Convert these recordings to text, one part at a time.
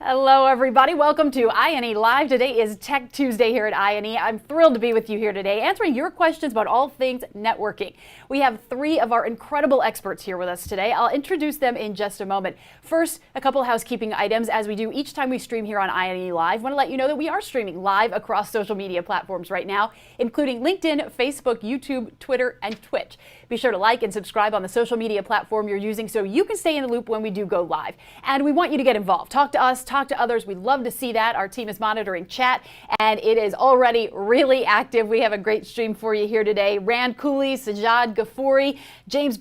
Hello, everybody. Welcome to INE Live. Today is Tech Tuesday here at INE. I'm thrilled to be with you here today, answering your questions about all things networking. We have three of our incredible experts here with us today. I'll introduce them in just a moment. First, a couple of housekeeping items as we do each time we stream here on INE Live. I want to let you know that we are streaming live across social media platforms right now, including LinkedIn, Facebook, YouTube, Twitter, and Twitch. Be sure to like and subscribe on the social media platform you're using so you can stay in the loop when we do go live. And we want you to get involved. Talk to us, talk to others. We'd love to see that. Our team is monitoring chat, and it is already really active. We have a great stream for you here today. Rand Cooley, Sajad Ghafouri, James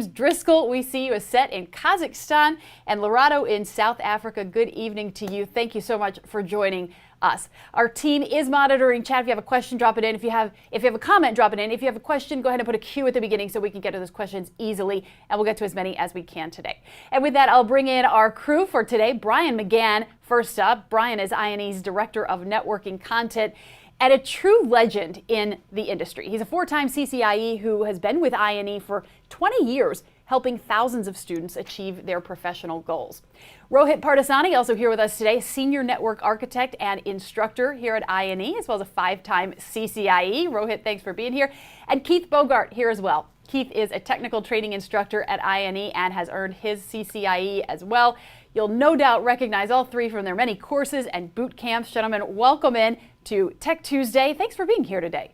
Driscoll, we see you, is set in Kazakhstan, and Lorado in South Africa. Good evening to you. Thank you so much for joining us. Our team is monitoring chat. If you have a question, drop it in. If you have a comment, drop it in. If you have a question, go ahead and put a Q at the beginning so we can get to those questions easily, and we'll get to as many as we can today. And with that, I'll bring in our crew for today. Brian McGahan, first up. Brian is INE's Director of Networking Content and a true legend in the industry. He's a four-time CCIE who has been with INE for 20 years, helping thousands of students achieve their professional goals. Rohit Pardasani, also here with us today, Senior Network Architect and Instructor here at INE, as well as a five-time CCIE. Rohit, thanks for being here. And Keith Bogart here as well. Keith is a technical training instructor at INE and has earned his CCIE as well. You'll no doubt recognize all three from their many courses and boot camps. Gentlemen, welcome in to Tech Tuesday. Thanks for being here today.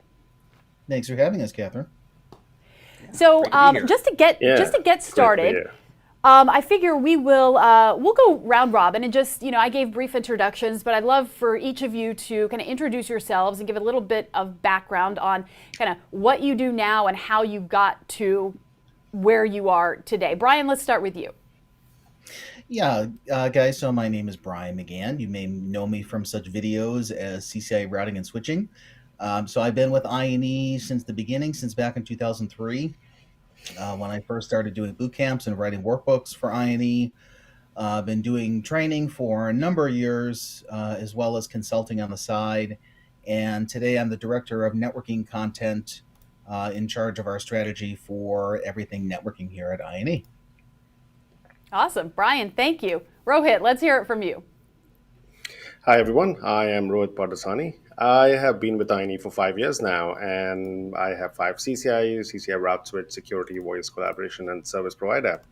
Thanks for having us, Kathyrn. So just to get started, I figure we'll go round robin and just, I gave brief introductions, but I'd love for each of you to kind of introduce yourselves and give a little bit of background on kind of what you do now and how you got to where you are today. Brian, let's start with you. Yeah, guys, so my name is Brian McGahan. You may know me from such videos as CCIE routing and switching. So I've been with INE since the beginning, since back in 2003, when I first started doing boot camps and writing workbooks for INE. I've been doing training for a number of years, as well as consulting on the side. And today I'm the Director of Networking Content, in charge of our strategy for everything networking here at INE. Awesome. Brian, thank you. Rohit, let's hear it from you. Hi, everyone. I am Rohit Pardasani. I have been with INE for 5 years now, and I have 5 CCIEs, CCIE route switch, security, voice collaboration, and service provider.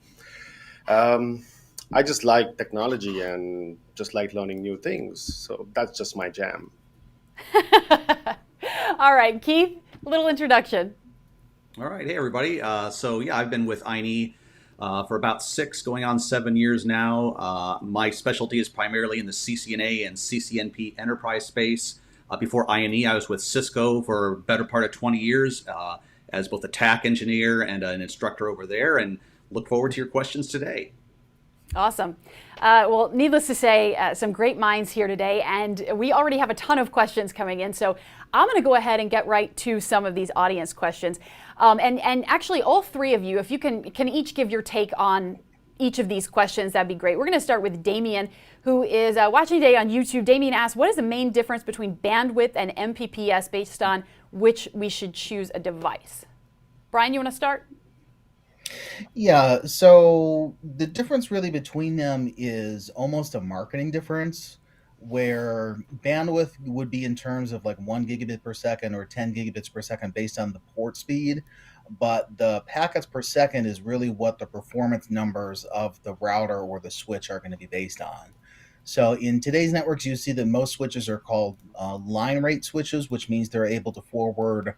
I just like technology and just like learning new things. So that's just my jam. All right, Keith, a little introduction. All right. Hey, everybody. I've been with INE for about 6, going on 7 years now. My specialty is primarily in the CCNA and CCNP enterprise space. Before INE, I was with Cisco for a better part of 20 years as both a TAC engineer and an instructor over there, and look forward to your questions today. Awesome. Well, needless to say, some great minds here today, and we already have a ton of questions coming in, so I'm going to go ahead and get right to some of these audience questions. And actually, all three of you, if you can each give your take on each of these questions, that'd be great. We're going to start with Damien, who is watching today on YouTube. Damien asks, what is the main difference between bandwidth and MPPS based on which we should choose a device? Brian, you want to start? Yeah, so the difference really between them is almost a marketing difference, where bandwidth would be in terms of like 1 gigabit per second or 10 gigabits per second based on the port speed. But the packets per second is really what the performance numbers of the router or the switch are going to be based on. So in today's networks, you see that most switches are called line rate switches, which means they're able to forward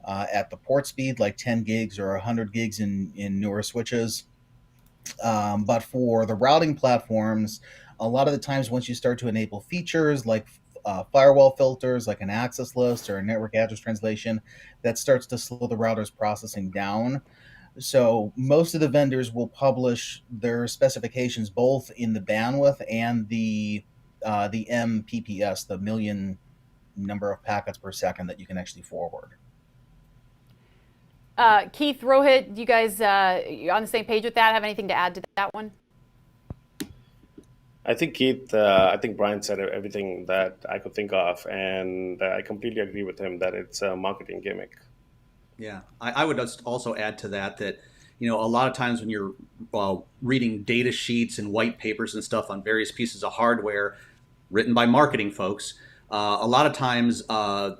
at the port speed, like 10 gigs or 100 gigs in newer switches. But for the routing platforms, a lot of the times once you start to enable features like firewall filters, like an access list or a network address translation, that starts to slow the router's processing down. So most of the vendors will publish their specifications both in the bandwidth and the MPPS, the million number of packets per second that you can actually forward. Keith, Rohit, you guys you on the same page with that? Have anything to add to that one? I think I think Brian said everything that I could think of, and I completely agree with him that it's a marketing gimmick. Yeah, I would just also add to that, a lot of times when you're reading data sheets and white papers and stuff on various pieces of hardware written by marketing folks, a lot of times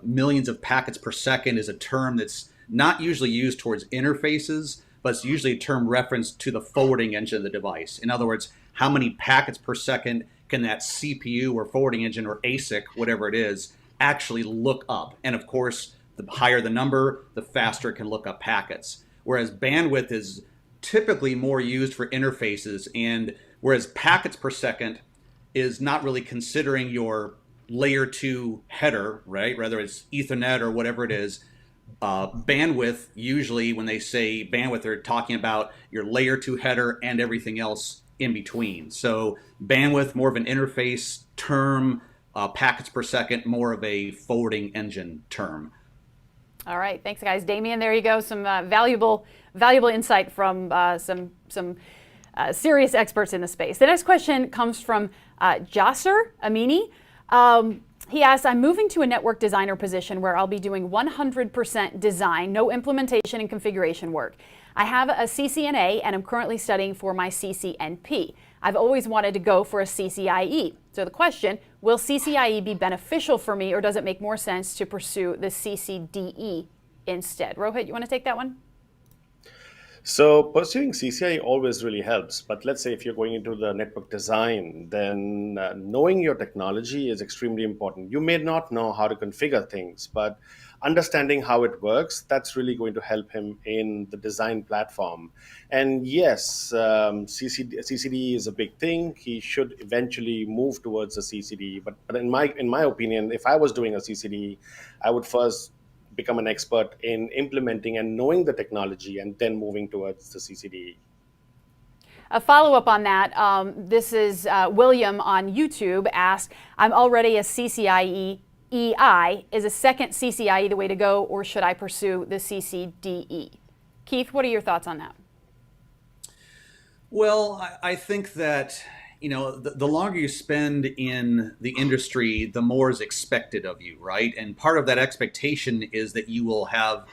millions of packets per second is a term that's not usually used towards interfaces, but it's usually a term referenced to the forwarding engine of the device. In other words, how many packets per second can that CPU or forwarding engine or ASIC, whatever it is, actually look up? And of course, the higher the number, the faster it can look up packets. Whereas bandwidth is typically more used for interfaces, and whereas packets per second is not really considering your layer 2 header, right? Whether it's Ethernet or whatever it is. Bandwidth, usually when they say bandwidth, they're talking about your layer 2 header and everything else in between. So bandwidth, more of an interface term, packets per second, more of a forwarding engine term. All right, thanks guys. Damien, there you go. Some valuable insight from some serious experts in the space. The next question comes from Jasser Amini. He asks, I'm moving to a network designer position where I'll be doing 100% design, no implementation and configuration work. I have a CCNA and I'm currently studying for my CCNP. I've always wanted to go for a CCIE. So the question, will CCIE be beneficial for me, or does it make more sense to pursue the CCDE instead? Rohit, you want to take that one? So pursuing CCIE always really helps. But let's say if you're going into the network design, then knowing your technology is extremely important. You may not know how to configure things, but understanding how it works, that's really going to help him in the design platform. And yes, CCD is a big thing. He should eventually move towards a CCD. But in my opinion, if I was doing a CCD, I would first become an expert in implementing and knowing the technology and then moving towards the CCD. A follow-up on that, this is William on YouTube asked, I'm already a CCIE EI. Is a second CCIE the way to go, or should I pursue the CCDE? Keith, what are your thoughts on that? Well, I think that the longer you spend in the industry, the more is expected of you, right? And part of that expectation is that you will have,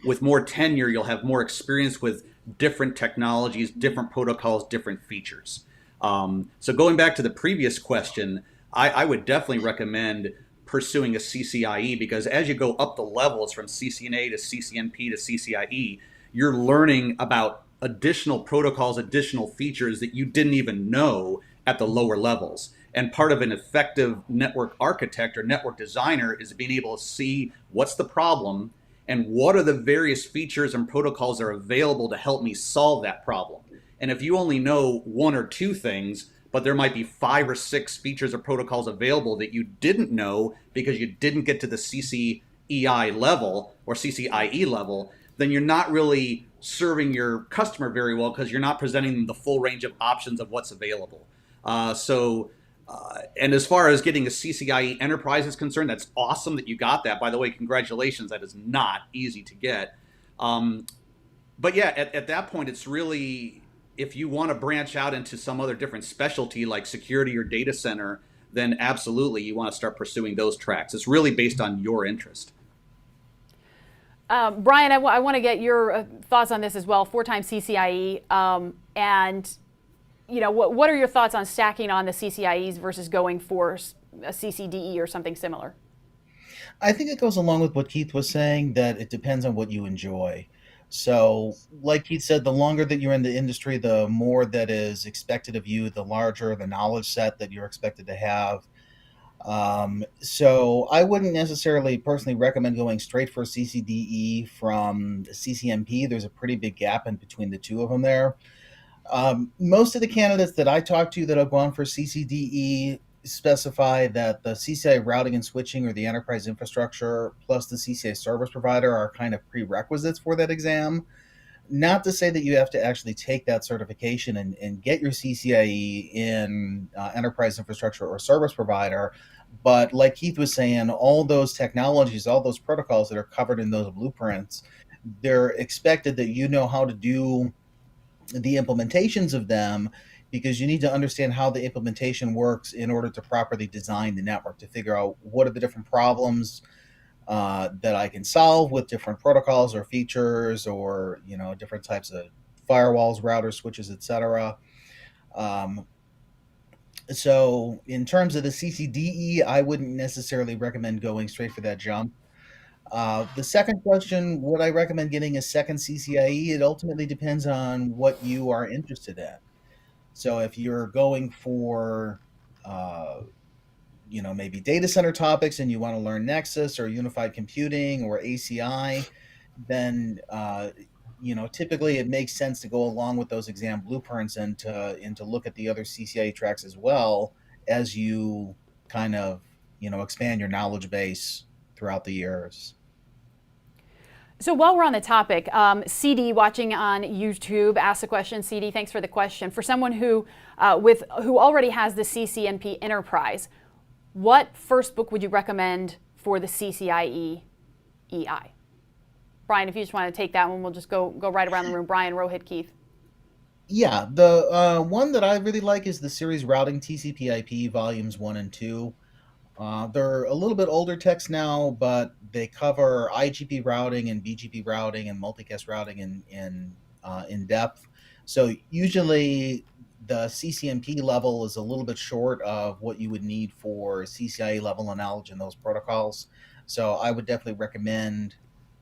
with more tenure, you'll have more experience with different technologies, different protocols, different features. So going back to the previous question, I would definitely recommend pursuing a CCIE, because as you go up the levels from CCNA to CCNP to CCIE, you're learning about additional protocols, additional features that you didn't even know at the lower levels. And part of an effective network architect or network designer is being able to see what's the problem and what are the various features and protocols that are available to help me solve that problem. And if you only know one or two things, but there might be 5 or 6 features or protocols available that you didn't know because you didn't get to the CCEI level or CCIE level, then you're not really serving your customer very well, because you're not presenting them the full range of options of what's available. And as far as getting a CCIE enterprise is concerned, that's awesome that you got that. By the way, congratulations. That is not easy to get. But yeah, at that point, it's really, if you want to branch out into some other different specialty like security or data center, then absolutely you want to start pursuing those tracks. It's really based on your interest. Brian, I want to get your thoughts on this as well. 4-time CCIE, and what are your thoughts on stacking on the CCIEs versus going for a CCDE or something similar? I think it goes along with what Keith was saying, that it depends on what you enjoy. So, like Keith said, the longer that you're in the industry, the more that is expected of you, the larger the knowledge set that you're expected to have. So I wouldn't necessarily personally recommend going straight for CCDE from CCNP. There's a pretty big gap in between the two of them there. Most of the candidates that I talk to that have gone for CCDE specify that the CCIE routing and switching, or the enterprise infrastructure, plus the CCIE service provider are kind of prerequisites for that exam. Not to say that you have to actually take that certification and get your CCIE in enterprise infrastructure or service provider, but like Keith was saying, all those technologies, all those protocols that are covered in those blueprints, they're expected that you know how to do the implementations of them, because you need to understand how the implementation works in order to properly design the network, to figure out what are the different problems that I can solve with different protocols or features, or different types of firewalls, routers, switches, etc. Um, so in terms of the CCDE, I wouldn't necessarily recommend going straight for that jump. The second question, would I recommend getting a second CCIE? It ultimately depends on what you are interested in. So if you're going for, uh, maybe data center topics and you want to learn Nexus or unified computing or ACI, then typically it makes sense to go along with those exam blueprints and to look at the other CCIE tracks as well as you kind of expand your knowledge base throughout the years. So while we're on the topic, CD watching on YouTube asked a question. CD, thanks for the question. For someone who already has the CCNP Enterprise, what first book would you recommend for the CCIE EI? Brian, if you just want to take that one, we'll just go right around the room. Brian, Rohit, Keith. Yeah, the one that I really like is the series Routing TCP/IP Volumes 1 and 2. They're a little bit older texts now, but they cover IGP routing and BGP routing and multicast routing in depth. So usually the CCNP level is a little bit short of what you would need for CCIE level knowledge in those protocols. So I would definitely recommend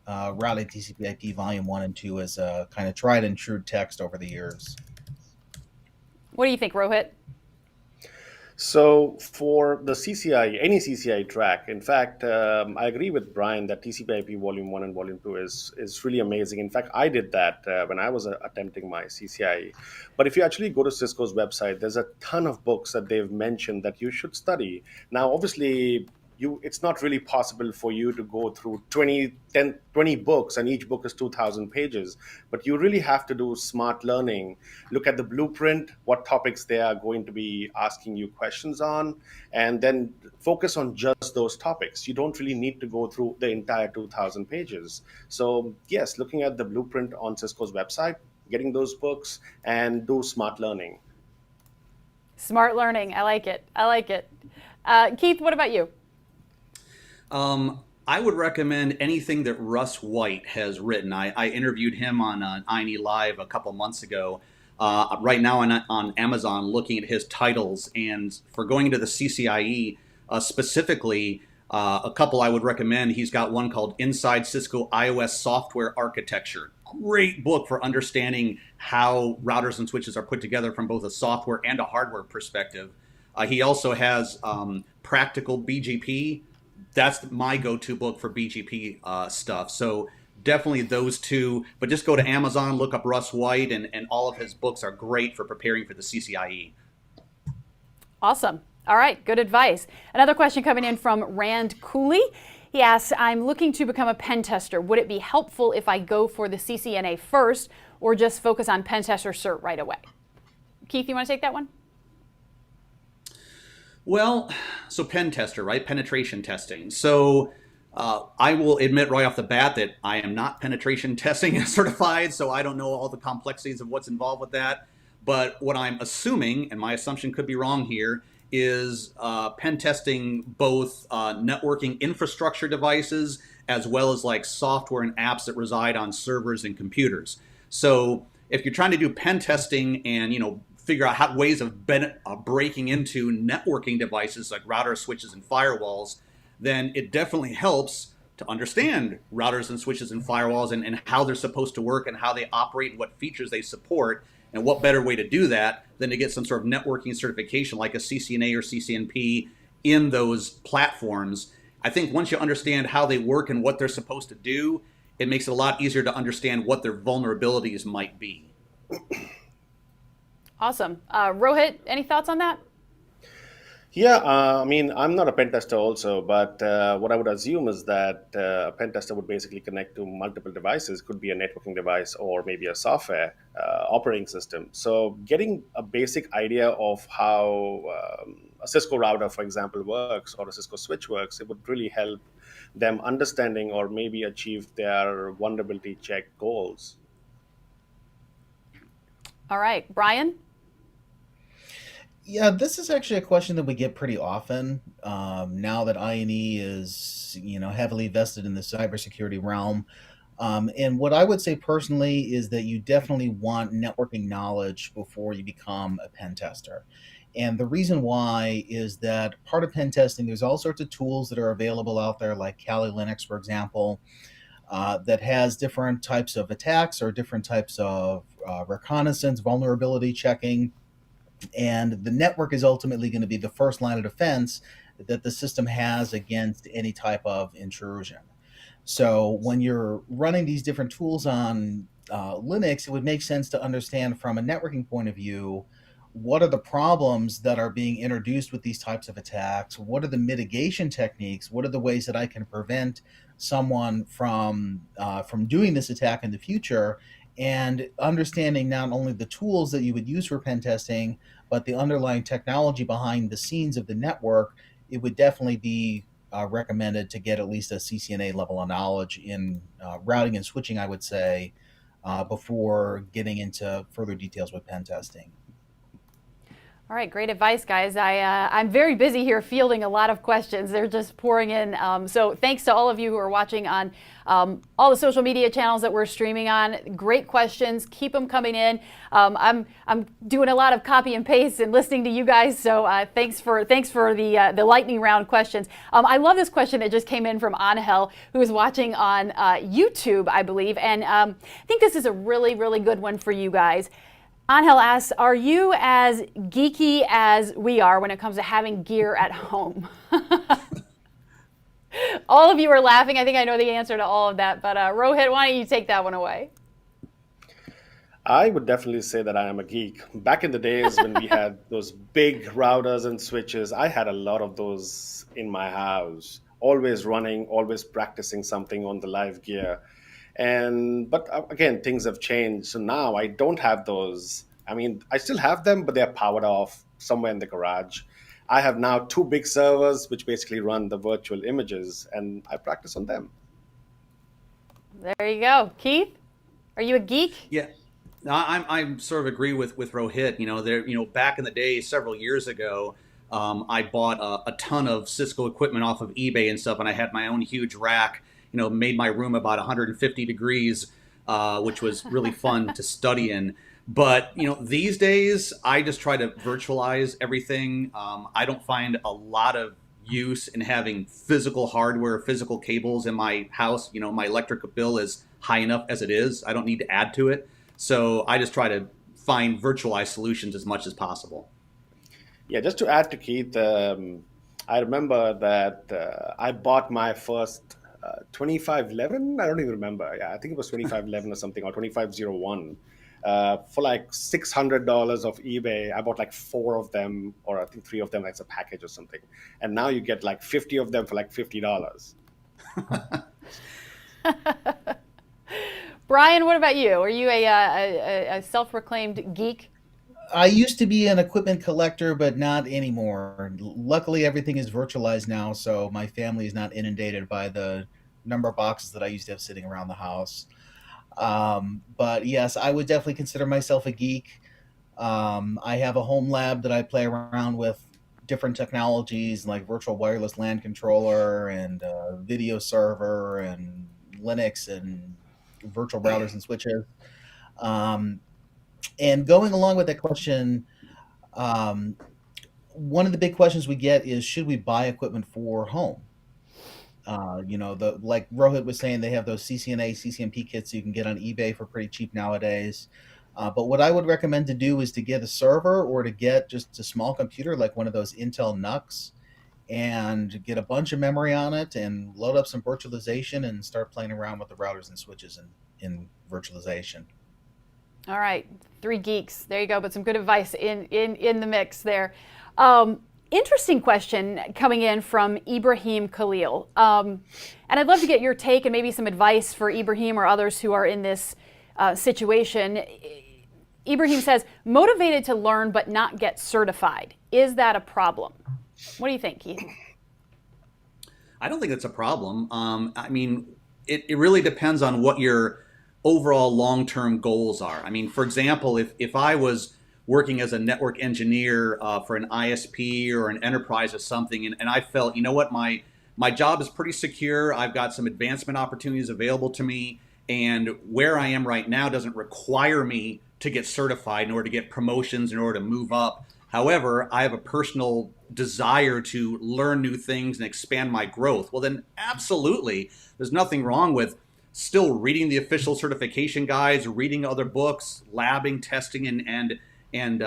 Routing TCP/IP Volume 1 and 2 as a kind of tried and true text over the years. What do you think, Rohit? So for the CCIE, any CCIE track, in fact, I agree with Brian that TCP/IP Volume 1 and Volume 2 is really amazing. In fact, I did that when I was attempting my CCIE. But if you actually go to Cisco's website, there's a ton of books that they've mentioned that you should study. Now, obviously, it's not really possible for you to go through 20 books, and each book is 2,000 pages. But you really have to do smart learning. Look at the blueprint, what topics they are going to be asking you questions on, and then focus on just those topics. You don't really need to go through the entire 2,000 pages. So yes, looking at the blueprint on Cisco's website, getting those books, and do smart learning. Smart learning. I like it. Keith, what about you? I would recommend anything that Russ White has written. I interviewed him on INE Live a couple months ago. Right now on Amazon looking at his titles, and for going into the CCIE specifically, a couple I would recommend. He's got one called Inside Cisco iOS Software Architecture. Great book for understanding how routers and switches are put together from both a software and a hardware perspective. He also has Practical BGP. That's my go-to book for BGP stuff. So definitely those two, but just go to Amazon, look up Russ White, and all of his books are great for preparing for the CCIE. Awesome. All right, good advice. Another question coming in from Rand Cooley. He asks, I'm looking to become a pen tester. Would it be helpful if I go for the CCNA first or just focus on pen tester cert right away? Keith, you want to take that one? Well, so pen tester, right? Penetration testing. So I will admit right off the bat that I am not penetration testing certified, so I don't know all the complexities of what's involved with that. But what I'm assuming, and my assumption could be wrong here, is pen testing both networking infrastructure devices as well as like software and apps that reside on servers and computers. So if you're trying to do pen testing and figure out ways of breaking into networking devices like routers, switches, and firewalls, then it definitely helps to understand routers and switches and firewalls and how they're supposed to work and how they operate and what features they support. And what better way to do that than to get some sort of networking certification like a CCNA or CCNP in those platforms. I think once you understand how they work and what they're supposed to do, it makes it a lot easier to understand what their vulnerabilities might be. Awesome. Rohit, any thoughts on that? Yeah, I mean, I'm not a pen tester also, but what I would assume is that a pen tester would basically connect to multiple devices, could be a networking device or maybe a software operating system. So getting a basic idea of how a Cisco router, for example, works or a Cisco switch works, it would really help them understanding or maybe achieve their vulnerability check goals. All right, Brian? Yeah, this is actually a question that we get pretty often now that INE is, heavily vested in the cybersecurity realm. And what I would say personally is that you definitely want networking knowledge before you become a pen tester. And the reason why is that part of pen testing, there's all sorts of tools that are available out there, like Kali Linux, for example, that has different types of attacks or different types of reconnaissance, vulnerability checking. And the network is ultimately going to be the first line of defense that the system has against any type of intrusion. So when you're running these different tools on Linux, it would make sense to understand from a networking point of view, what are the problems that are being introduced with these types of attacks? What are the mitigation techniques? What are the ways that I can prevent someone from doing this attack in the future? And understanding not only the tools that you would use for pen testing, but the underlying technology behind the scenes of the network, it would definitely be recommended to get at least a CCNA level of knowledge in routing and switching, I would say, before getting into further details with pen testing. All right, great advice, guys. I'm very busy here fielding a lot of questions. They're just pouring in. So thanks to all of you who are watching on all the social media channels that we're streaming on. Great questions. Keep them coming in. I'm doing a lot of copy and paste and listening to you guys. So thanks for the lightning round questions. I love this question that just came in from Angel, who is watching on YouTube, I believe, and I think this is a really, really good one for you guys. Angel asks, are you as geeky as we are when it comes to having gear at home? All of you are laughing. I think I know the answer to all of that, but Rohit, why don't you take that one away? I would definitely say that I am a geek. Back in the days when we had those big routers and switches, I had a lot of those in my house, always running, always practicing something on the live gear. But again, things have changed. So now I don't have those. I mean, I still have them, but they're powered off somewhere in the garage. I have now two big servers, which basically run the virtual images, and I practice on them. There you go. Keith, are you a geek? Yeah. No, I'm sort of agree with Rohit. Back in the day, several years ago, I bought a ton of Cisco equipment off of eBay and stuff, and I had my own huge rack. Made my room about 150 degrees, which was really fun to study in. But, these days, I just try to virtualize everything. I don't find a lot of use in having physical hardware, physical cables in my house. My electric bill is high enough as it is. I don't need to add to it. So I just try to find virtualized solutions as much as possible. Yeah, just to add to Keith, I remember that I bought my first 2511. I don't even remember. Yeah, I think it was 2511 or something, or 2501. For like $600 of eBay. I bought like 4 of them, or I think 3 of them as a package or something. And now you get like 50 of them for like $50. Brian, what about you? Are you a self-proclaimed geek? I used to be an equipment collector, but not anymore. Luckily, everything is virtualized now, so my family is not inundated by the number of boxes that I used to have sitting around the house. But yes, I would definitely consider myself a geek. I have a home lab that I play around with different technologies like virtual wireless LAN controller and video server and Linux and virtual routers and switches. And going along with that question, one of the big questions we get is, should we buy equipment for home? Like Rohit was saying, they have those CCNA, CCNP kits you can get on eBay for pretty cheap nowadays. But what I would recommend to do is to get a server or to get just a small computer like one of those Intel NUCs and get a bunch of memory on it and load up some virtualization and start playing around with the routers and switches in virtualization. All right, 3 geeks. There you go, but some good advice in the mix there. Interesting question coming in from Ibrahim Khalil. And I'd love to get your take and maybe some advice for Ibrahim or others who are in this situation. Ibrahim says, motivated to learn but not get certified. Is that a problem? What do you think, Keith? I don't think it's a problem. I mean, it really depends on what your overall long-term goals are. I mean, for example, if I was working as a network engineer for an ISP or an enterprise or something, and I felt, you know what, my job is pretty secure, I've got some advancement opportunities available to me, And where I am right now doesn't require me to get certified in order to get promotions, in order to move up. However, I have a personal desire to learn new things and expand my growth. Well, then absolutely, there's nothing wrong with still reading the official certification guides, reading other books, labbing, testing, and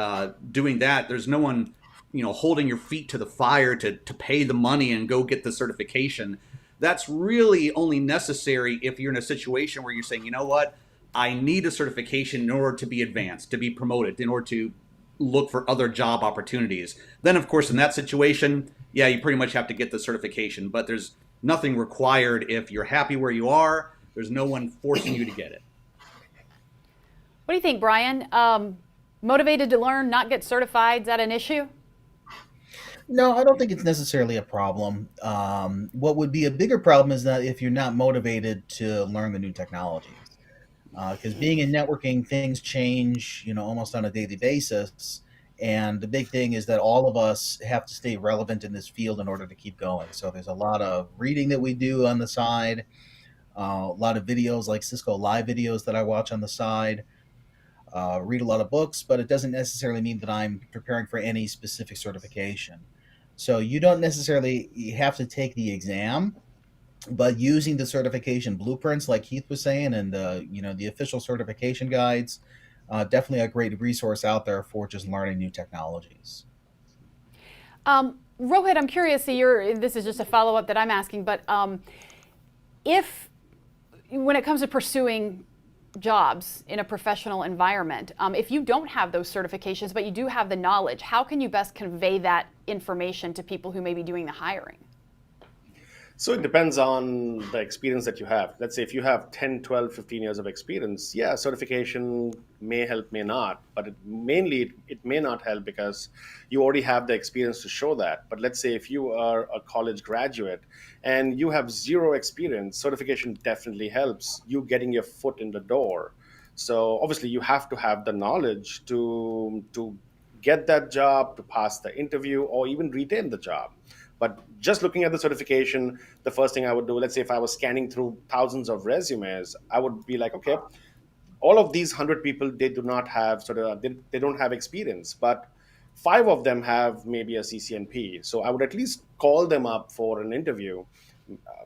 doing that. There's no one, holding your feet to the fire to pay the money and go get the certification. That's really only necessary if you're in a situation where you're saying, you know what, I need a certification in order to be advanced, to be promoted, in order to look for other job opportunities. Then, of course, in that situation, yeah, you pretty much have to get the certification, but there's nothing required if you're happy where you are. There's no one forcing you to get it. What do you think, Brian? Motivated to learn, not get certified, is that an issue? No, I don't think it's necessarily a problem. What would be a bigger problem is that if you're not motivated to learn the new technologies, because being in networking, things change, almost on a daily basis. And the big thing is that all of us have to stay relevant in this field in order to keep going. So there's a lot of reading that we do on the side, a lot of videos like Cisco Live videos that I watch on the side. Read a lot of books, but it doesn't necessarily mean that I'm preparing for any specific certification. So you don't necessarily have to take the exam, but using the certification blueprints, like Keith was saying, and the official certification guides, definitely a great resource out there for just learning new technologies. Rohit, I'm curious. This is just a follow-up that I'm asking, but if when it comes to pursuing jobs in a professional environment, if you don't have those certifications, but you do have the knowledge, how can you best convey that information to people who may be doing the hiring? So it depends on the experience that you have. Let's say if you have 10, 12, 15 years of experience, yeah, certification may help, may not. But it may not help because you already have the experience to show that. But let's say if you are a college graduate and you have zero experience, certification definitely helps you getting your foot in the door. So obviously you have to have the knowledge to get that job, to pass the interview, or even retain the job. But just looking at the certification, the first thing I would do, let's say if I was scanning through thousands of resumes, I would be like, okay, all of these 100 people, they do not have they don't have experience, but 5 of them have maybe a CCNP. So I would at least call them up for an interview.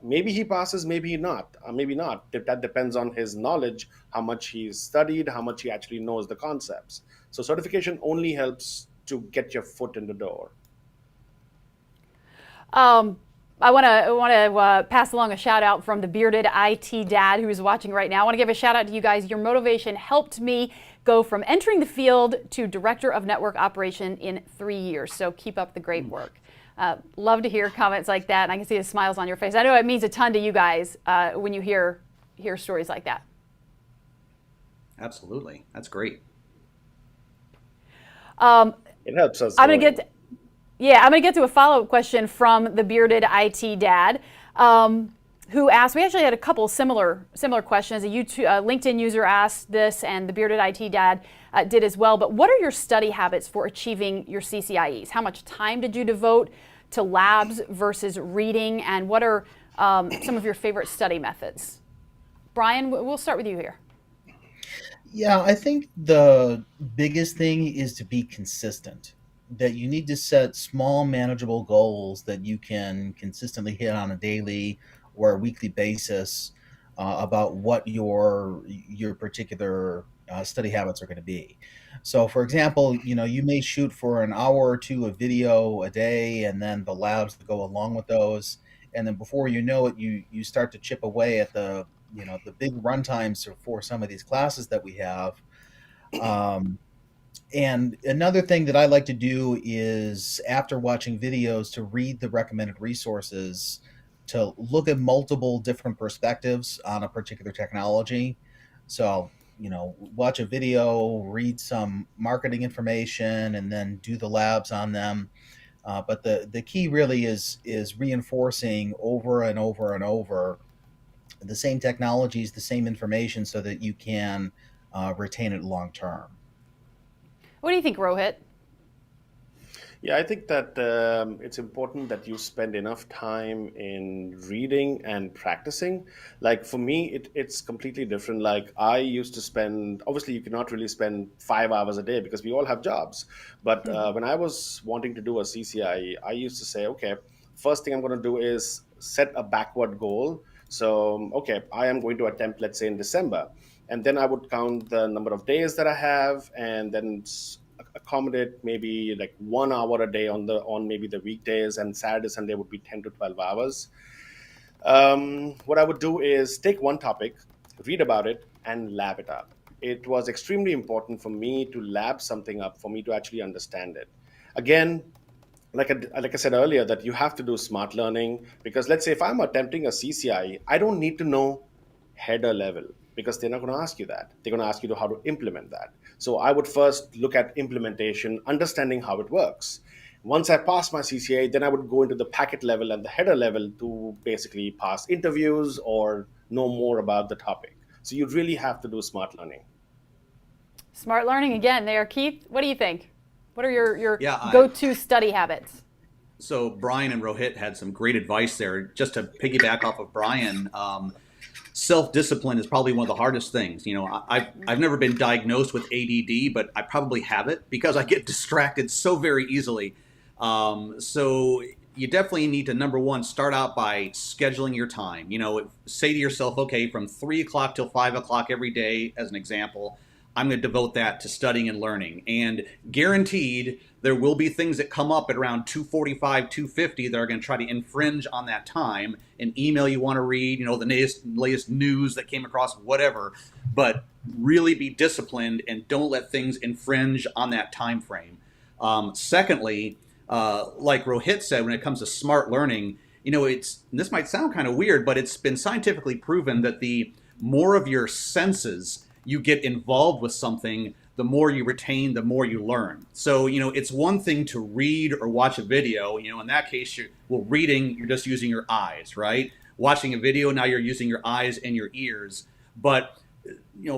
Maybe he passes, maybe not, maybe not. That depends on his knowledge, how much he's studied, how much he actually knows the concepts. So certification only helps to get your foot in the door. I want to pass along a shout out from the bearded IT dad who is watching right now. I want to give a shout out to you guys. Your motivation helped me go from entering the field to director of network operation in 3 years. So keep up the great work. Love to hear comments like that, and I can see the smiles on your face. I know it means a ton to you guys when you hear stories like that. Absolutely, that's great. It helps us. I'm going to get to a follow-up question from the bearded IT dad, who asked. We actually had a couple similar questions. A LinkedIn user asked this, and the bearded IT dad did as well. But what are your study habits for achieving your CCIEs? How much time did you devote to labs versus reading, and what are some of your favorite study methods? Brian, we'll start with you here. Yeah, I think the biggest thing is to be consistent. That you need to set small, manageable goals that you can consistently hit on a daily or a weekly basis about what your particular study habits are going to be. So, for example, you may shoot for an hour or two of video a day, and then the labs that go along with those, and then before you know it, you start to chip away at the big run times for some of these classes that we have. And another thing that I like to do is, after watching videos, to read the recommended resources, to look at multiple different perspectives on a particular technology. So, watch a video, read some marketing information, and then do the labs on them. But the key really is reinforcing over and over and over the same technologies, the same information, so that you can retain it long term. What do you think, Rohit? Yeah, I think that it's important that you spend enough time in reading and practicing. Like for me, it's completely different. Like I used to spend, obviously, you cannot really spend 5 hours a day because we all have jobs. But when I was wanting to do a CCIE, I used to say, okay, first thing I'm going to do is set a backward goal. So, okay, I am going to attempt, let's say, in December. And then I would count the number of days that I have, and then accommodate maybe like 1 hour a day on maybe the weekdays, and Saturday Sunday would be 10 to 12 hours. What I would do is take one topic, read about it, and lab it up. It was extremely important for me to lab something up for me to actually understand it. Again, like I said earlier, that you have to do smart learning, because let's say if I'm attempting a CCIE, I don't need to know header level, because they're not going to ask you that. They're going to ask you to how to implement that. So I would first look at implementation, understanding how it works. Once I pass my CCIE, then I would go into the packet level and the header level to basically pass interviews or know more about the topic. So you really have to do smart learning. Smart learning again there. Keith, what do you think? What are your Yeah, go-to study habits? so Brian and Rohit had some great advice there. Just to piggyback off of Brian, self-discipline is probably one of the hardest things. I've never been diagnosed with ADD, but I probably have it because I get distracted so very easily. So you definitely need to, number one, start out by scheduling your time. Say to yourself, okay, from 3 o'clock till 5 o'clock every day, as an example, I'm going to devote that to studying and learning. And guaranteed, there will be things that come up at around 2:45, 2:50 that are going to try to infringe on that time. An email you want to read, the latest news that came across, whatever. But really be disciplined and don't let things infringe on that time frame. Secondly, like Rohit said, when it comes to smart learning, this might sound kind of weird, but it's been scientifically proven that the more of your senses you get involved with something, the more you retain, the more you learn. So, it's one thing to read or watch a video. In that case, reading, you're just using your eyes, right? Watching a video, now you're using your eyes and your ears. But,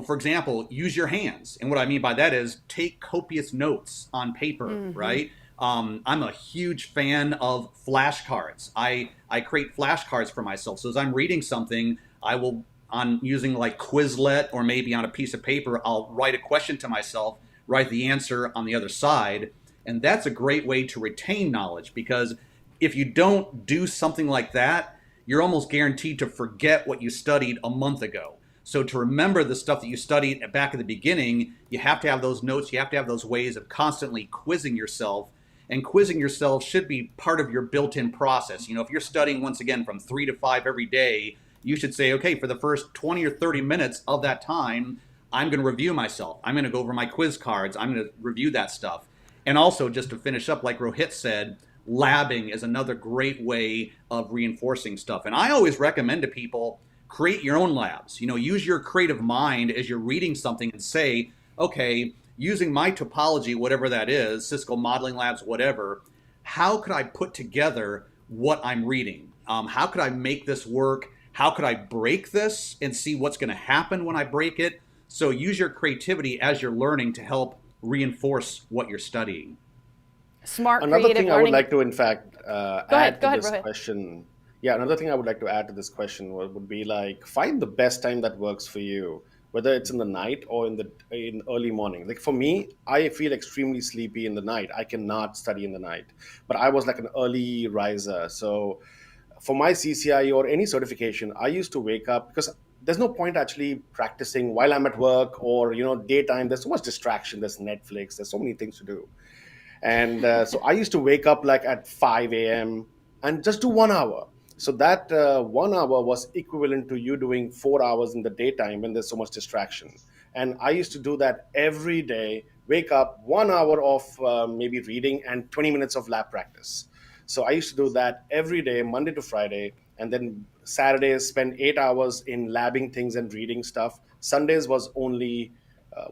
for example, use your hands. And what I mean by that is take copious notes on paper, right? I'm a huge fan of flashcards. I create flashcards for myself. So as I'm reading something, I will, on using like Quizlet or maybe on a piece of paper, I'll write a question to myself, write the answer on the other side. And that's a great way to retain knowledge, because if you don't do something like that, you're almost guaranteed to forget what you studied a month ago. So to remember the stuff that you studied back at the beginning, you have to have those notes, you have to have those ways of constantly quizzing yourself. And quizzing yourself should be part of your built-in process. If you're studying, once again, from 3 to 5 every day, you should say, okay, for the first 20 or 30 minutes of that time, I'm going to review myself. I'm going to go over my quiz cards. I'm going to review that stuff. And also, just to finish up, like Rohit said, labbing is another great way of reinforcing stuff. And I always recommend to people, create your own labs. Use your creative mind as you're reading something and say, okay, using my topology, whatever that is, Cisco Modeling Labs, whatever, how could I put together what I'm reading? How could I make this work? How could I break this and see what's going to happen when I break it? So use your creativity as you're learning to help reinforce what you're studying. Smart Another creative thing I learning. would like to, in fact, add to this Rohit. question. Yeah, another thing I would like to add to this question would be like, find the best time that works for you, whether it's in the night or in early morning. Like for me, I feel extremely sleepy in the night. I cannot study in the night, but I was like an early riser. So for my CCIE or any certification, I used to wake up, because there's no point actually practicing while I'm at work or, daytime. There's so much distraction. There's Netflix. There's so many things to do. And so I used to wake up like at 5 a.m. and just do 1 hour. So that 1 hour was equivalent to you doing 4 hours in the daytime when there's so much distraction. And I used to do that every day, wake up 1 hour of maybe reading and 20 minutes of lab practice. So I used to do that every day, Monday to Friday. And then Saturdays, spend 8 hours in labbing things and reading stuff. Sundays was only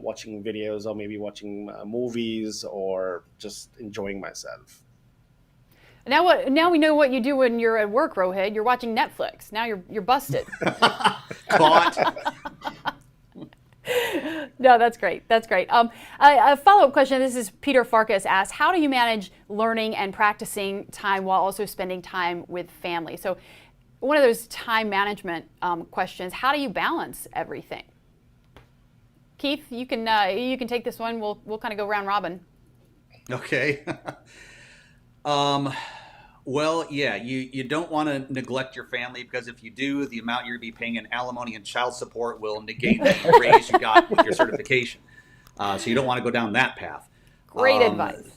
watching videos or maybe watching movies or just enjoying myself. Now we know what you do when you're at work, Rohit. You're watching Netflix. Now you're busted. Caught. No, that's great. That's great. A follow-up question. This is Peter Farkas asked, how do you manage learning and practicing time while also spending time with family? So one of those time management questions, how do you balance everything? Keith, you can take this one. We'll kind of go round robin. Okay. Well, yeah, you don't want to neglect your family, because if you do, the amount you're going to be paying in alimony and child support will negate the raise you got with your certification. So you don't want to go down that path. Great advice.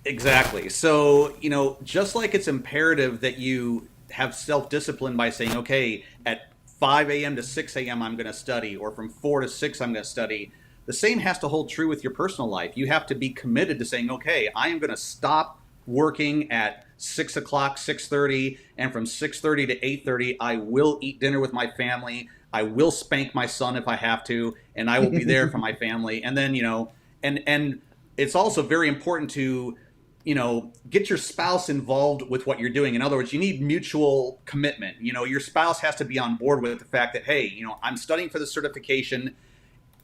Exactly. So, just like it's imperative that you have self-discipline by saying, okay, at 5 a.m. to 6 a.m. I'm going to study, or from 4 to 6 I'm going to study, the same has to hold true with your personal life. You have to be committed to saying, okay, I am going to stop working at 6 o'clock, 6:30, and from 6:30 to 8:30, I will eat dinner with my family. I will spank my son if I have to, and I will be there for my family. And then, and it's also very important to, get your spouse involved with what you're doing. In other words, you need mutual commitment. Your spouse has to be on board with the fact that, hey, I'm studying for the certification.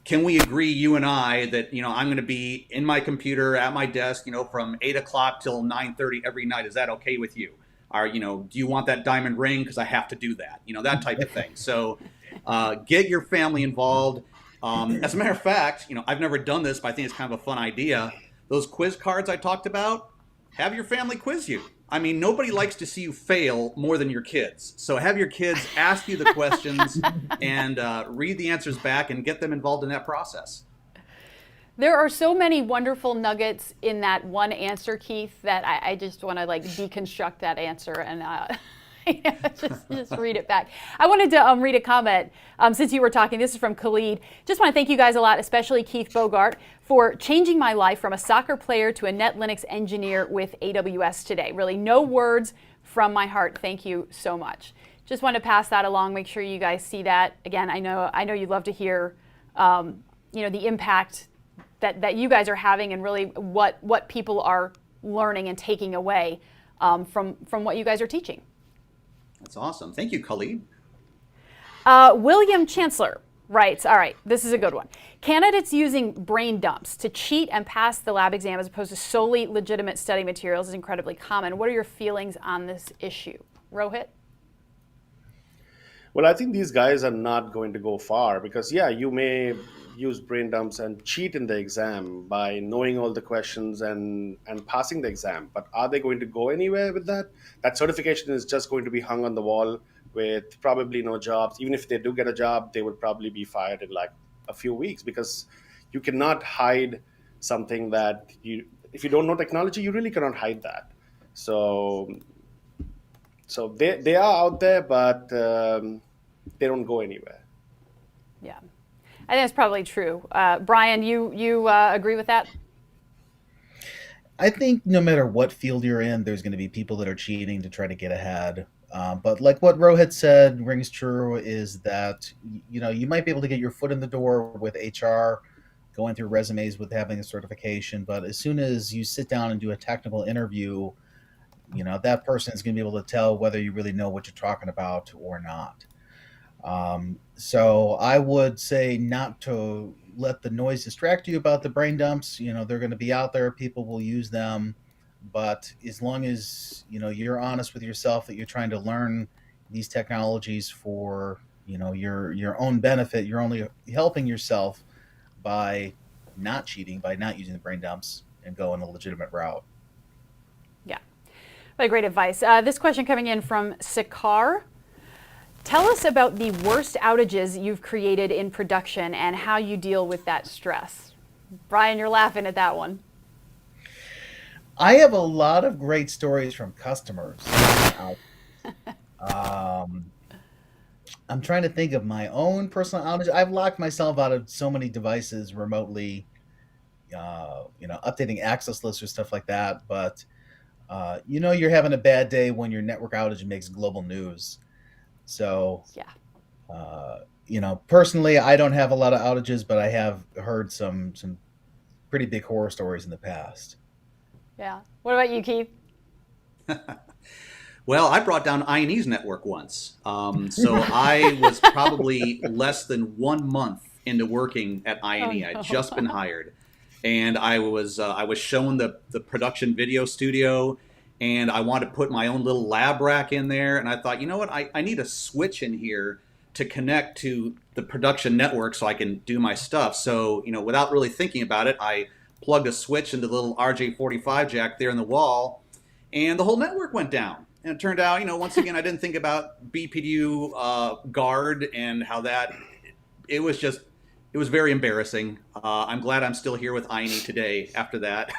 Can we agree, you and I, that, I'm going to be in my computer at my desk, from 8 o'clock till 9:30 every night. Is that okay with you? Or, do you want that diamond ring? Because I have to do that, that type of thing. So get your family involved. As a matter of fact, I've never done this, but I think it's kind of a fun idea. Those quiz cards I talked about, have your family quiz you. I mean, nobody likes to see you fail more than your kids. So have your kids ask you the questions and read the answers back and get them involved in that process. There are so many wonderful nuggets in that one answer, Keith, that I just want to deconstruct that answer and just read it back. I wanted to read a comment since you were talking. This is from Khalid. Just want to thank you guys a lot, especially Keith Bogart, for changing my life from a soccer player to a Net Linux engineer with AWS today. Really, no words from my heart. Thank you so much. Just want to pass that along. Make sure you guys see that. Again, I know you'd love to hear, the impact that you guys are having, and really what people are learning and taking away from what you guys are teaching. That's awesome. Thank you, Khalid. William Chancellor writes, all right, this is a good one. Candidates using brain dumps to cheat and pass the lab exam as opposed to solely legitimate study materials is incredibly common. What are your feelings on this issue? Rohit? Well, I think these guys are not going to go far because, you may use brain dumps and cheat in the exam by knowing all the questions and passing the exam. But are they going to go anywhere with that? That certification is just going to be hung on the wall with probably no jobs. Even if they do get a job, they would probably be fired in like a few weeks, because you cannot hide something that if you don't know technology, you really cannot hide that. So they are out there, but they don't go anywhere. Yeah, I think that's probably true. Brian, you agree with that? I think no matter what field you're in, there's going to be people that are cheating to try to get ahead. But like what Rohit said rings true is that, you might be able to get your foot in the door with HR, going through resumes with having a certification. But as soon as you sit down and do a technical interview, that person is going to be able to tell whether you really know what you're talking about or not. So I would say not to let the noise distract you about the brain dumps. They're going to be out there. People will use them. But as long as, you're honest with yourself that you're trying to learn these technologies for, your own benefit, you're only helping yourself by not cheating, by not using the brain dumps and going a legitimate route. Yeah. What great advice. This question coming in from Sikar. Tell us about the worst outages you've created in production and how you deal with that stress. Brian, you're laughing at that one. I have a lot of great stories from customers. I'm trying to think of my own personal outage. I've locked myself out of so many devices remotely, updating access lists or stuff like that. But, you're having a bad day when your network outage makes global news. So, personally, I don't have a lot of outages, but I have heard some pretty big horror stories in the past. Yeah. What about you, Keith? Well, I brought down INE's network once. So I was probably less than 1 month into working at INE. Oh, no. I'd just been hired, and I was shown the production video studio, and I wanted to put my own little lab rack in there. And I thought, you know what, I need a switch in here to connect to the production network so I can do my stuff. So, without really thinking about it, I plugged a switch into the little RJ45 jack there in the wall, and the whole network went down. And it turned out, once again, I didn't think about BPDU guard and how it was very embarrassing. I'm glad I'm still here with INE today after that.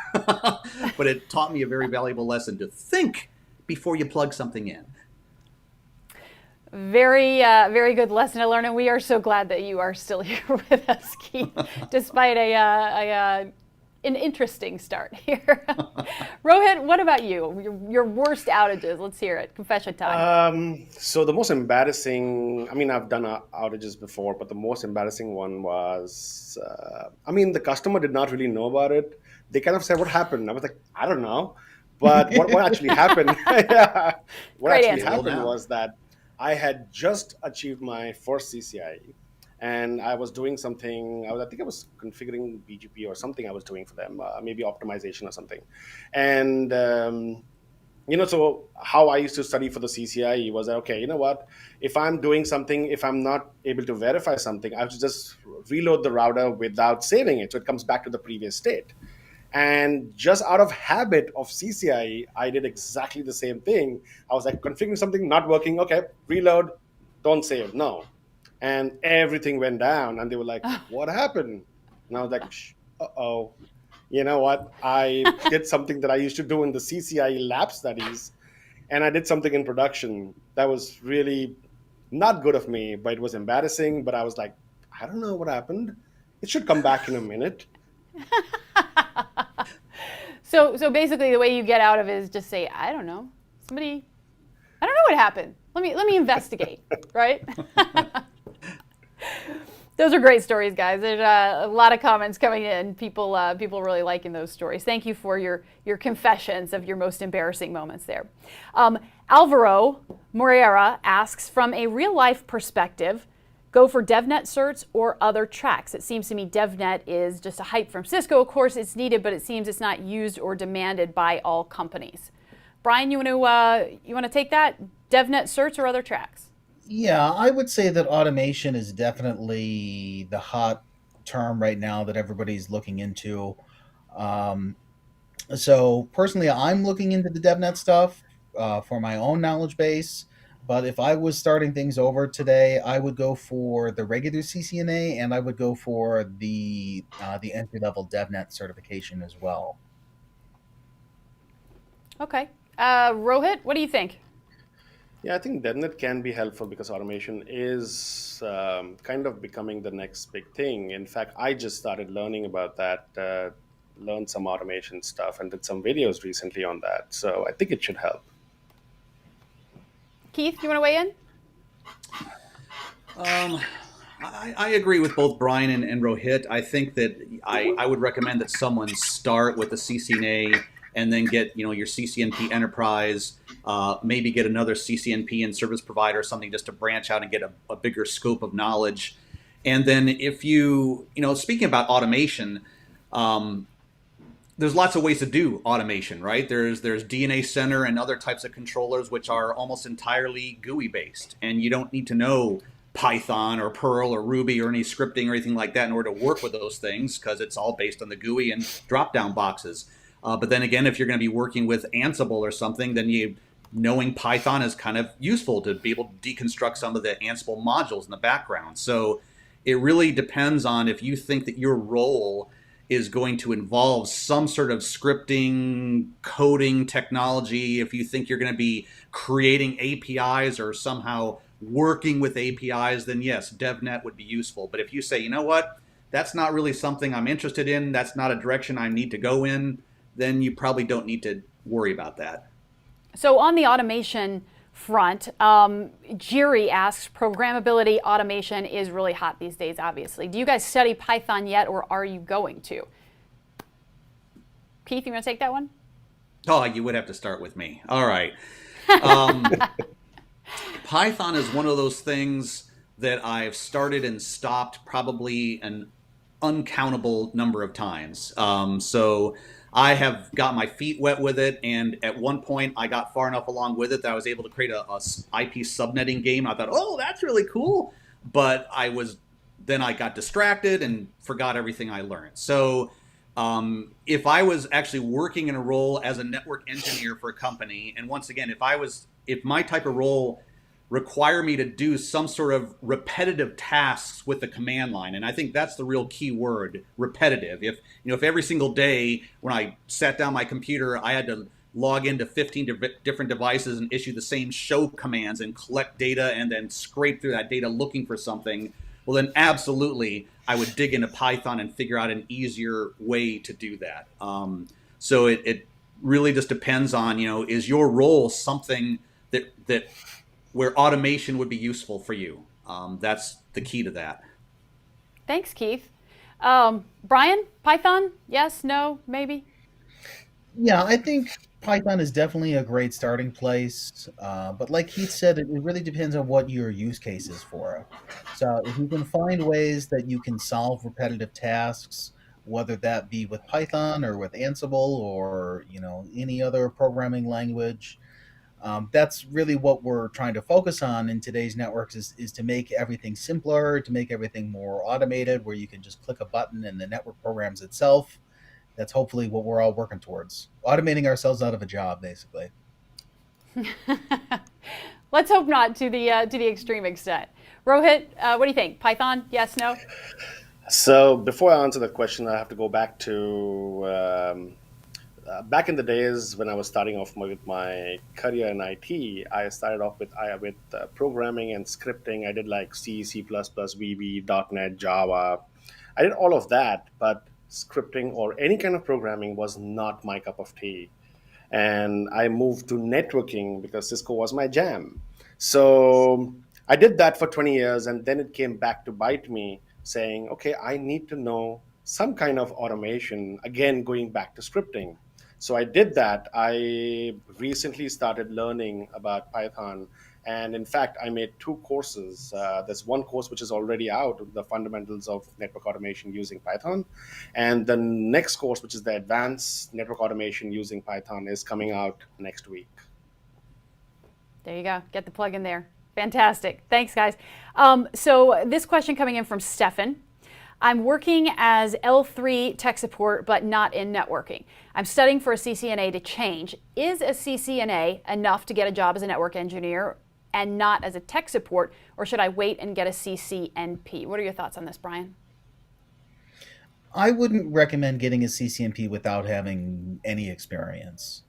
But it taught me a very valuable lesson to think before you plug something in. Very good lesson to learn, and we are so glad that you are still here with us, Keith, despite an interesting start here. Rohit, what about you? Your worst outages? Let's hear it. Confession time. So the most embarrassing, I've done outages before, but the most embarrassing one was, the customer did not really know about it. They kind of said, what happened? I was like, I don't know. But what actually happened, was that I had just achieved my first CCIE, and I was doing something. I think I was configuring BGP or something I was doing for them, maybe optimization or something. And so how I used to study for the CCIE was that, okay, you know what? If I'm doing something, if I'm not able to verify something, I have to just reload the router without saving it, so it comes back to the previous state. And just out of habit of CCIE, I did exactly the same thing. I was like configuring something, not working. Okay, reload, don't save, no. And everything went down, and they were like, what happened? And I was like, uh-oh. You know what? I did something that I used to do in the CCIE lab studies, and I did something in production that was really not good of me, but it was embarrassing. But I was like, I don't know what happened. It should come back in a minute. So basically the way you get out of it is just say, I don't know. I don't know what happened. Let me investigate, right? Those are great stories, guys. There's a lot of comments coming in. People really liking those stories. Thank you for your confessions of your most embarrassing moments there. Alvaro Moreira asks, from a real life perspective, go for DevNet certs or other tracks? It seems to me DevNet is just a hype from Cisco. Of course, it's needed, but it seems it's not used or demanded by all companies. Brian, you want to take that? DevNet certs or other tracks? Yeah, I would say that automation is definitely the hot term right now that everybody's looking into. So personally, I'm looking into the DevNet stuff for my own knowledge base. But if I was starting things over today, I would go for the regular CCNA, and I would go for the entry-level DevNet certification as well. Okay. Rohit, what do you think? Yeah, I think DevNet can be helpful because automation is kind of becoming the next big thing. In fact, I just started learning about that, learned some automation stuff, and did some videos recently on that. So I think it should help. Keith, you want to weigh in? I agree with both Brian and Rohit. I think that I would recommend that someone start with the CCNA and then get your CCNP Enterprise, maybe get another CCNP and service provider or something just to branch out and get a bigger scope of knowledge. And then if speaking about automation, there's lots of ways to do automation, right? There's DNA Center and other types of controllers which are almost entirely GUI based, and you don't need to know Python or Perl or Ruby or any scripting or anything like that in order to work with those things, because it's all based on the GUI and drop-down boxes. But then again, if you're going to be working with Ansible or something, then knowing Python is kind of useful to be able to deconstruct some of the Ansible modules in the background. So it really depends on if you think that your role is going to involve some sort of scripting, coding technology, if you think you're going to be creating APIs or somehow working with APIs, then yes, DevNet would be useful. But if you say, you know what, that's not really something I'm interested in, that's not a direction I need to go in, then you probably don't need to worry about that. So on the automation front, Jiri asks, programmability automation is really hot these days, obviously. Do you guys study Python yet, or are you going to? Keith, you want to take that one? Oh, you would have to start with me. All right. Python is one of those things that I've started and stopped probably an uncountable number of times. So I have got my feet wet with it, and at one point I got far enough along with it that I was able to create a IP subnetting game. I thought, oh, that's really cool, but then I got distracted and forgot everything I learned. So if I was actually working in a role as a network engineer for a company, and once again, if my type of role require me to do some sort of repetitive tasks with the command line, and I think that's the real key word, repetitive. If every single day when I sat down my computer, I had to log into 15 different devices and issue the same show commands and collect data and then scrape through that data looking for something, well then absolutely I would dig into Python and figure out an easier way to do that. So it really just depends on, is your role something that where automation would be useful for you? That's the key to that. Thanks, Keith. Brian, Python? Yes, no, maybe? Yeah, I think Python is definitely a great starting place. But like Keith said, it really depends on what your use case is for it. So if you can find ways that you can solve repetitive tasks, whether that be with Python or with Ansible or any other programming language, that's really what we're trying to focus on in today's networks is to make everything simpler, to make everything more automated, where you can just click a button and the network programs itself. That's hopefully what we're all working towards. Automating ourselves out of a job, basically. Let's hope not to the extreme extent. Rohit, what do you think? Python? Yes, no? So before I answer the question, I have to go back to back in the days when I was starting off with my career in IT. I started off with programming and scripting. I did like C, C++, VB, .NET, Java. I did all of that, but scripting or any kind of programming was not my cup of tea. And I moved to networking because Cisco was my jam. So I did that for 20 years, and then it came back to bite me, saying, okay, I need to know some kind of automation, again, going back to scripting. So I did that. I recently started learning about Python. And in fact, I made 2 courses. There's one course which is already out, the fundamentals of network automation using Python. And the next course, which is the advanced network automation using Python, is coming out next week. There you go. Get the plug in there. Fantastic. Thanks, guys. So this question coming in from Stefan. I'm working as L3 tech support, but not in networking. I'm studying for a CCNA to change. Is a CCNA enough to get a job as a network engineer and not as a tech support, or should I wait and get a CCNP? What are your thoughts on this, Brian? I wouldn't recommend getting a CCNP without having any experience.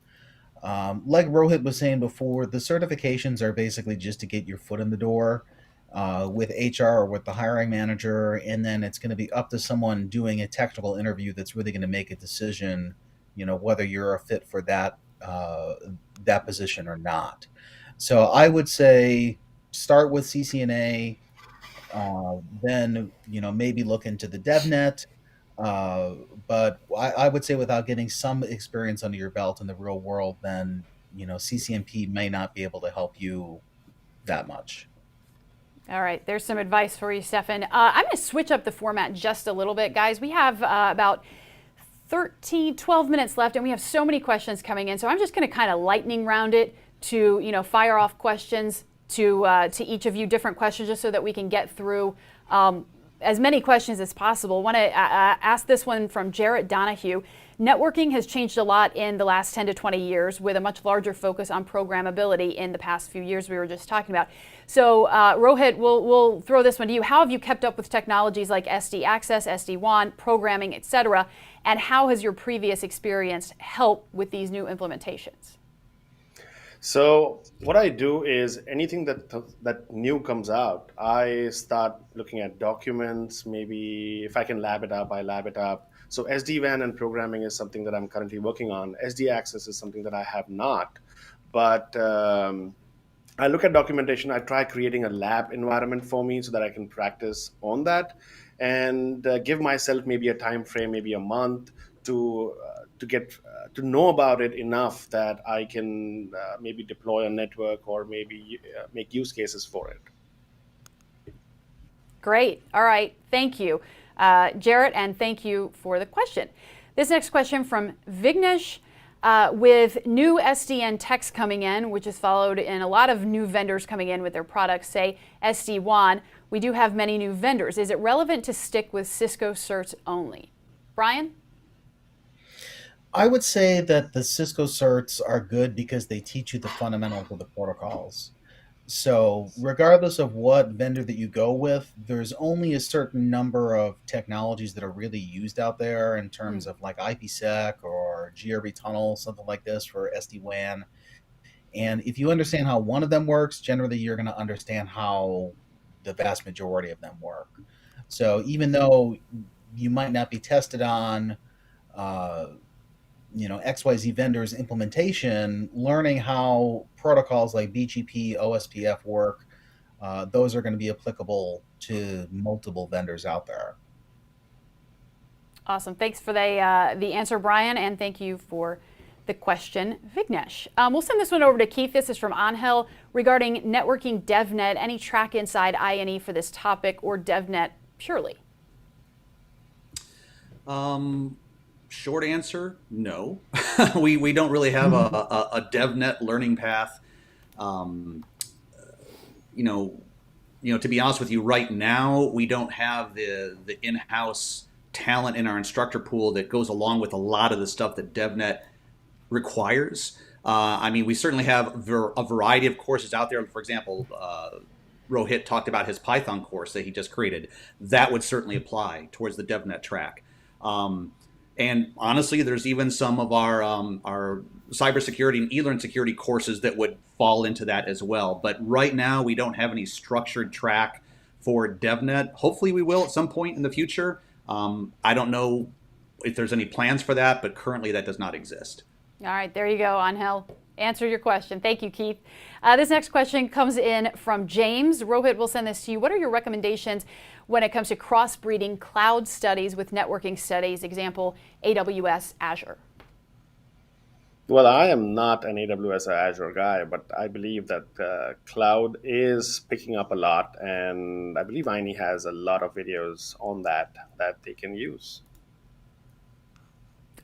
Like Rohit was saying before, the certifications are basically just to get your foot in the door with HR or with the hiring manager, and then it's going to be up to someone doing a technical interview that's really going to make a decision, whether you're a fit for that position or not. So I would say start with CCNA, then maybe look into the DevNet. But I would say without getting some experience under your belt in the real world, then CCNP may not be able to help you that much. All right, there's some advice for you, Stefan. I'm going to switch up the format just a little bit, guys. We have about 12 minutes left, and we have so many questions coming in. So I'm just going to kind of lightning round it to fire off questions to each of you, different questions, just so that we can get through as many questions as possible. I want to ask this one from Jarrett Donahue. Networking has changed a lot in the last 10 to 20 years with a much larger focus on programmability in the past few years we were just talking about. So Rohit, we'll throw this one to you. How have you kept up with technologies like SD Access, SD-WAN, programming, etc.? And how has your previous experience helped with these new implementations? So what I do is anything that new comes out, I start looking at documents. Maybe if I can lab it up, I lab it up. So SD-WAN and programming is something that I'm currently working on. SD Access is something that I have not. But I look at documentation. I try creating a lab environment for me so that I can practice on that and give myself maybe a time frame, maybe a month to get to know about it enough that I can maybe deploy a network or maybe make use cases for it. Great. All right. Thank you, Jarrett, and thank you for the question. This next question from Vignesh. With new SDN techs coming in, which is followed in a lot of new vendors coming in with their products, say SD-WAN, we do have many new vendors. Is it relevant to stick with Cisco certs only? Brian? I would say that the Cisco certs are good because they teach you the fundamentals of the protocols. So, regardless of what vendor that you go with, there's only a certain number of technologies that are really used out there in terms of like IPsec or GRB tunnel, something like this for SD-WAN. And if you understand how one of them works, generally you're going to understand how the vast majority of them work. So, even though you might not be tested on XYZ vendors implementation, learning how protocols like BGP, OSPF work, those are going to be applicable to multiple vendors out there. Awesome. Thanks for the answer, Brian, and thank you for the question, Vignesh. We'll send this one over to Keith. This is from Angel regarding networking DevNet. Any track inside INE for this topic or DevNet purely? Short answer, no. we don't really have a DevNet learning path. To be honest with you, right now we don't have the in-house talent in our instructor pool that goes along with a lot of the stuff that DevNet requires. We certainly have a variety of courses out there. For example, Rohit talked about his Python course that he just created. That would certainly apply towards the DevNet track. And honestly, there's even some of our cybersecurity and e-learn security courses that would fall into that as well. But right now, we don't have any structured track for DevNet. Hopefully, we will at some point in the future. I don't know if there's any plans for that, but currently that does not exist. All right, there you go, Angel. Answer your question. Thank you, Keith. This next question comes in from James. Rohit, we'll send this to you. What are your recommendations when it comes to cross-breeding cloud studies with networking studies, example, AWS, Azure? Well, I am not an AWS or Azure guy, but I believe that cloud is picking up a lot, and I believe INE has a lot of videos on that they can use.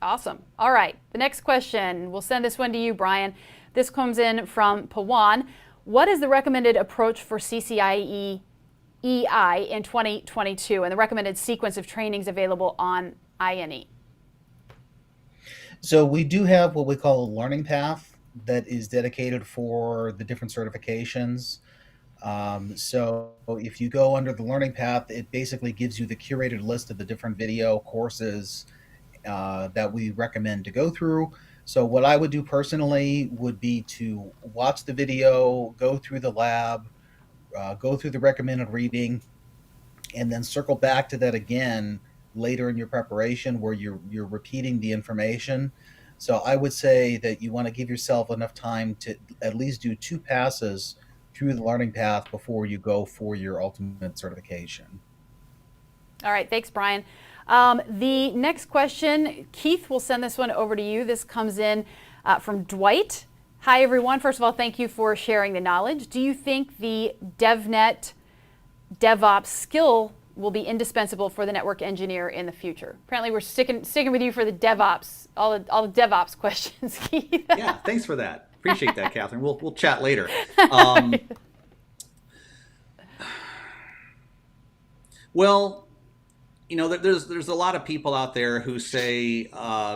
Awesome. All right. The next question, we'll send this one to you, Brian. This comes in from Pawan. What is the recommended approach for CCIE EI in 2022 and the recommended sequence of trainings available on INE? So we do have what we call a learning path that is dedicated for the different certifications. So if you go under the learning path, it basically gives you the curated list of the different video courses that we recommend to go through. So what I would do personally would be to watch the video, go through the lab, go through the recommended reading, and then circle back to that again later in your preparation where you're repeating the information. So I would say that you want to give yourself enough time to at least do 2 passes through the learning path before you go for your ultimate certification. All right, thanks, Brian. The next question, Keith, we'll send this one over to you. This comes in from Dwight. Hi, everyone. First of all, thank you for sharing the knowledge. Do you think the DevNet DevOps skill will be indispensable for the network engineer in the future? Apparently, we're sticking with you for the DevOps, all the DevOps questions, Keith. Yeah, thanks for that. Appreciate that, Kathyrn. We'll chat later. Well, there's a lot of people out there who say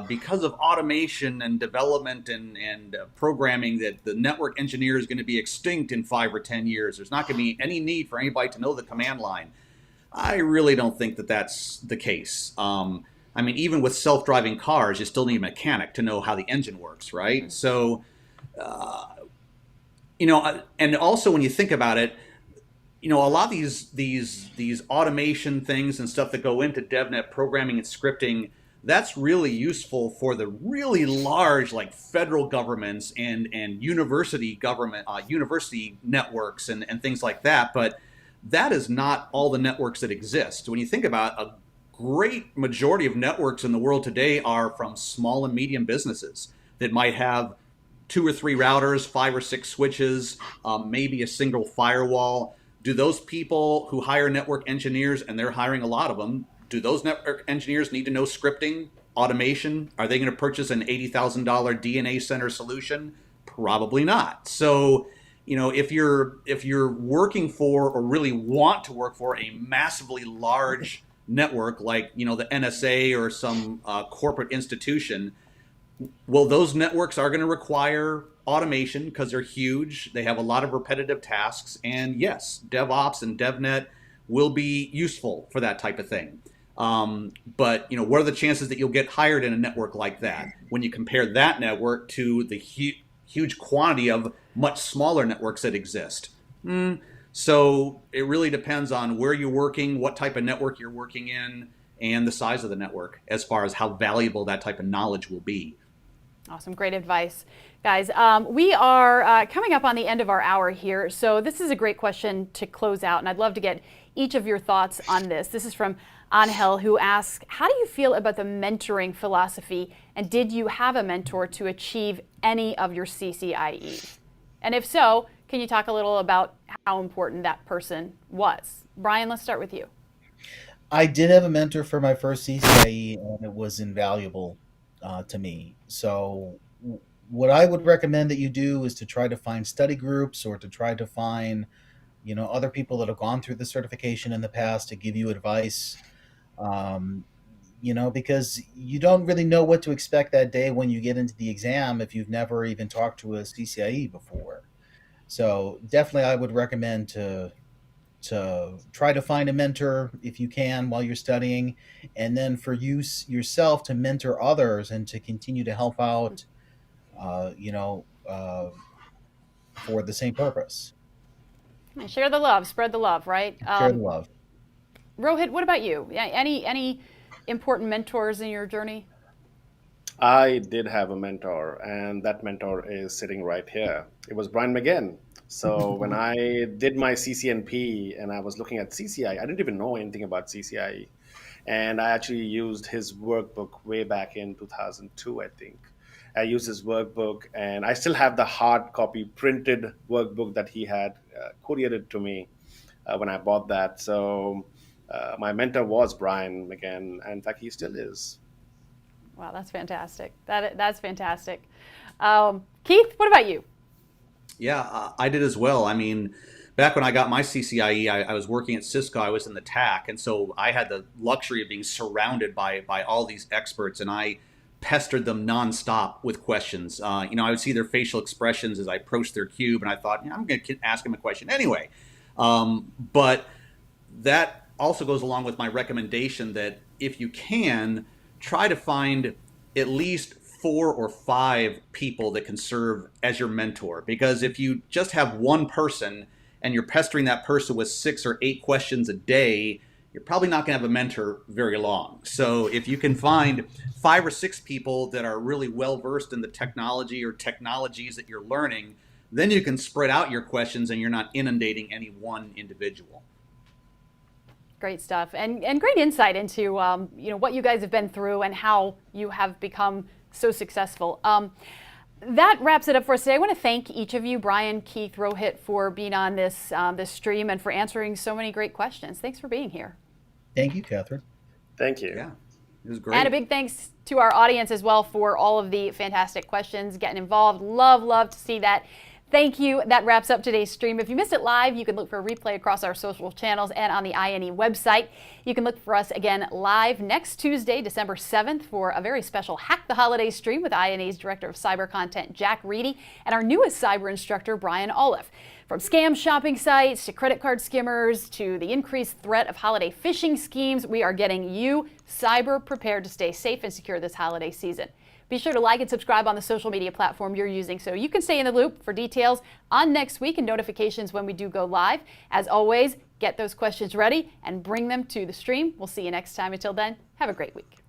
because of automation and development and programming that the network engineer is going to be extinct in 5 or 10 years. There's not going to be any need for anybody to know the command line. I really don't think that that's the case. Even with self-driving cars, you still need a mechanic to know how the engine works, right? So, and also when you think about it, a lot of these automation things and stuff that go into DevNet programming and scripting, that's really useful for the really large, like federal governments and university networks and things like that. But that is not all the networks that exist. When you think about a great majority of networks in the world today are from small and medium businesses that might have 2 or 3 routers, 5 or 6 switches, maybe a single firewall. do those people who hire network engineers, and they're hiring a lot of them, do those network engineers need to know scripting, automation? Are they going to purchase an $80,000 DNA center solution? Probably not. So, if you're working for, or really want to work for, a massively large network like the NSA or some corporate institution, well, those networks are going to require automation because they're huge. They have a lot of repetitive tasks, and yes, DevOps and DevNet will be useful for that type of thing. But what are the chances that you'll get hired in a network like that when you compare that network to the huge quantity of much smaller networks that exist? So it really depends on where you're working, what type of network you're working in, and the size of the network as far as how valuable that type of knowledge will be. Awesome. Great advice. Guys, we are coming up on the end of our hour here, so this is a great question to close out, and I'd love to get each of your thoughts on this. This is from Angel, who asks, how do you feel about the mentoring philosophy, and did you have a mentor to achieve any of your CCIEs? And if so, can you talk a little about how important that person was? Brian, let's start with you. I did have a mentor for my first CCIE, and it was invaluable to me. So what I would recommend that you do is to try to find study groups, or to try to find other people that have gone through the certification in the past to give you advice. Because you don't really know what to expect that day when you get into the exam if you've never even talked to a CCIE before. So definitely I would recommend to try to find a mentor if you can while you're studying, and then for you yourself to mentor others and to continue to help out, for the same purpose. And share the love, spread the love, right? Share the love. Rohit, what about you? Any important mentors in your journey? I did have a mentor, and that mentor is sitting right here. It was Brian McGahan. So when I did my CCNP and I was looking at CCIE, I didn't even know anything about CCIE. And I actually used his workbook way back in 2002, I think. I used his workbook, and I still have the hard copy printed workbook that he had couriered to me when I bought that. So my mentor was Brian McGahan, and in fact, he still is. Wow, that's fantastic. That's fantastic. Keith, what about you? Yeah, I did as well. I mean, back when I got my CCIE, I was working at Cisco. I was in the TAC, and so I had the luxury of being surrounded by all these experts, and I pestered them nonstop with questions. I would see their facial expressions as I approached their cube, and I thought, I'm going to ask them a question anyway. But that also goes along with my recommendation that if you can, try to find at least 4 or 5 people that can serve as your mentor. Because if you just have one person and you're pestering that person with 6 or 8 questions a day, you're probably not going to have a mentor very long. So if you can find 5 or 6 people that are really well versed in the technology or technologies that you're learning, then you can spread out your questions and you're not inundating any one individual. Great stuff, and great insight into what you guys have been through and how you have become so successful. That wraps it up for us today. I want to thank each of you, Brian, Keith, Rohit, for being on this stream and for answering so many great questions. Thanks for being here. Thank you, Kathyrn. Thank you. Yeah, it was great. And a big thanks to our audience as well for all of the fantastic questions, getting involved. Love to see that. Thank you. That wraps up today's stream. If you missed it live, you can look for a replay across our social channels and on the INE website. You can look for us again live next Tuesday, December 7th, for a very special Hack the Holidays stream with INE's Director of Cyber Content, Jack Reedy, and our newest cyber instructor, Brian Olive. From scam shopping sites to credit card skimmers to the increased threat of holiday phishing schemes, we are getting you cyber prepared to stay safe and secure this holiday season. Be sure to like and subscribe on the social media platform you're using so you can stay in the loop for details on next week and notifications when we do go live. As always, get those questions ready and bring them to the stream. We'll see you next time. Until then, have a great week.